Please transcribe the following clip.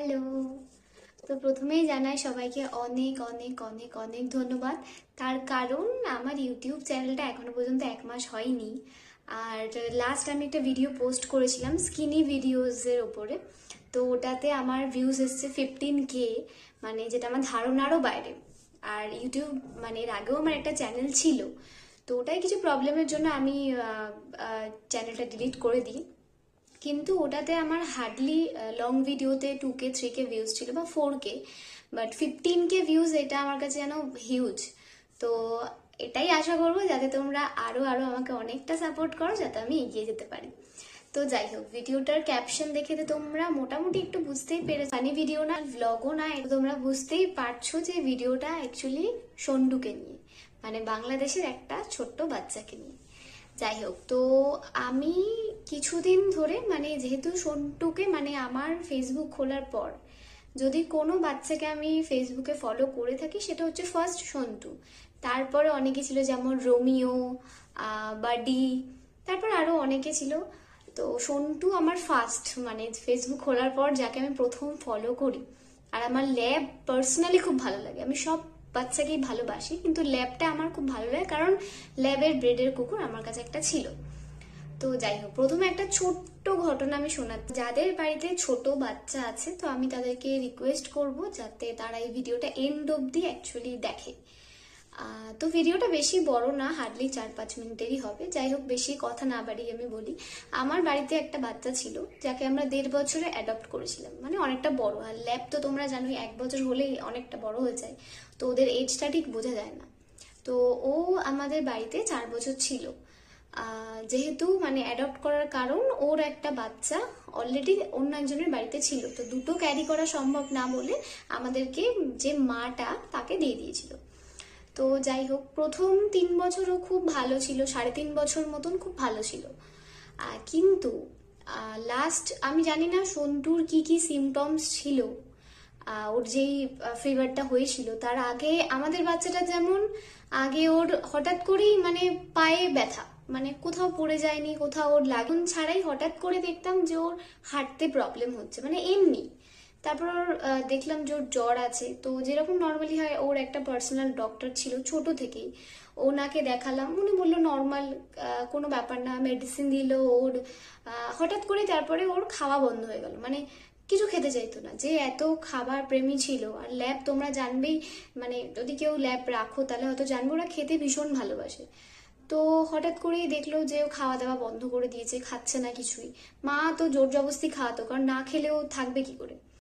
Hello. তো প্রথমেই জানাই সবাইকে অনেক অনেক অনেক অনেক ধন্যবাদ। তার কারণ আমার ইউটিউব চ্যানেলটা এখনো পর্যন্ত 1 মাস হয়নি। আর লাস্ট আমি একটা ভিডিও পোস্ট করেছিলাম স্কিনি ভিডিওসের ওপরে। তো ওটাতে আমার ভিউজ এসছে 15K, মানে যেটা আমার ধারণারও বাইরে। আর ইউটিউব মানে এর আগেও আমার একটা চ্যানেল ছিল, তো ওটাই কিছু প্রবলেমের জন্য আমি চ্যানেলটা ডিলিট করে দিই। কিন্তু ওটাতে আমার হার্ডলি লং ভিডিওতে 2K 3K ভিউজ ছিল বা 4K, বাট 15K ভিউজ এটা আমার কাছে যেন হিউজ। তো এটাই আশা করবো যাতে তোমরা আরো আরো আমাকে অনেকটা সাপোর্ট করো যাতে আমি এগিয়ে যেতে পারি। তো যাই হোক, ভিডিওটার ক্যাপশন দেখে তো তোমরা মোটামুটি একটু বুঝতেই পেরেছো ফানি ভিডিও না, ভ্লগও না, তোমরা বুঝতেই পারছো যে ভিডিওটা অ্যাকচুয়ালি সন্ডুকে নিয়ে, মানে বাংলাদেশের একটা ছোট্ট বাচ্চাকে নিয়ে। যাই হোক, তো আমি কিছুদিন ধরে মানে যেহেতু সন্টুকে মানে আমার ফেসবুক খোলার পর যদি কোনো বাচ্চাকে আমি ফেসবুকে ফলো করে থাকি সেটা হচ্ছে ফার্স্ট সন্টু। তারপরে অনেকে ছিল যেমন রোমিও, বাডি, তারপর আরো অনেকে ছিল। তো সন্টু আমার ফার্স্ট, মানে ফেসবুক খোলার পর যাকে আমি প্রথম ফলো করি। আর আমার ল্যাব পার্সোনালি খুব ভালো লাগে, আমি সব বাচ্চাকেই ভালোবাসি কিন্তু ল্যাবটা আমার খুব ভালো লাগে কারণ ল্যাবের ব্রেডের কুকুর আমার কাছে একটা ছিল। তো যাই হোক, প্রথমে একটা ছোট্ট ঘটনা আমি শোনাচ্ছি। যাদের বাড়িতে ছোট বাচ্চা আছে তো আমি তাদেরকে রিকোয়েস্ট করব যাতে তারা এই ভিডিওটা এন্ড অবধি অ্যাকচুয়ালি দেখে। তো ভিডিওটা বেশি বড় না, হার্ডলি 4-5 মিনিটেরই হবে। যাই হোক, বেশি কথা না বাড়িয়ে আমি বলি, আমার বাড়িতে একটা বাচ্চা ছিল যাকে আমরা 1.5 বছরে অ্যাডপ্ট করেছিলাম, মানে অনেকটা বড়। আর ল্যাব তো তোমরা জানোই 1 বছর হলেই অনেকটা বড় হয়ে যায়, তো ওদের এজটা ঠিক বোঝা যায় না। তো ও আমাদের বাড়িতে 4 বছর ছিল। যেহেতু মানে অ্যাডপ্ট করার কারণ ওর একটা বাচ্চা অলরেডি অন্য একজনের বাড়িতে ছিল, তো দুটো ক্যারি করা সম্ভব না বলে আমাদেরকে যে মাটা তাকে দিয়ে দিয়েছিল। তো যাই হোক, প্রথম 3 বছরও খুব ভালো ছিল, 3.5 বছর মতন খুব ভালো ছিল। কিন্তু লাস্ট আমি জানি না সন্টুর কি কি সিমটমস ছিল, ওর যেই ফিভারটা হয়েছিল তার আগে আমাদের বাচ্চাটা যেমন আগে ওর হঠাৎ করেই মানে পায়ে ব্যথা, মানে কোথাও পড়ে যায়নি, কোথাও ওর লাগুন ছাড়াই হঠাৎ করে দেখতাম যে ওর হাঁটতে প্রবলেম হচ্ছে, মানে এমনি। তারপর দেখলাম যে ওর জ্বর আছে, তো যেরকম নর্মালি হয় ওর একটা পার্সোনাল ডক্টর ছিল ছোট থেকেই, ওনাকে দেখালাম, উনি বললো নর্মাল, কোনো ব্যাপার না, মেডিসিন দিল ওর। হঠাৎ করে তারপরে ওর খাওয়া বন্ধ হয়ে গেল, মানে কিছু খেতে চাইতো না, যে এত খাবার প্রেমী ছিল। আর ল্যাব তোমরা জানবেই, মানে যদি কেউ ল্যাব রাখো তাহলে হয়তো জানবে ওরা খেতে ভীষণ ভালোবাসে। তো হঠাৎ করেই দেখলো যে ও খাওয়া দাওয়া বন্ধ করে দিয়েছে, খাচ্ছে না কিছুই। মা তো জোর জবরদস্তি খাওয়াতো, কারণ না খেলেও থাকবে কি করে।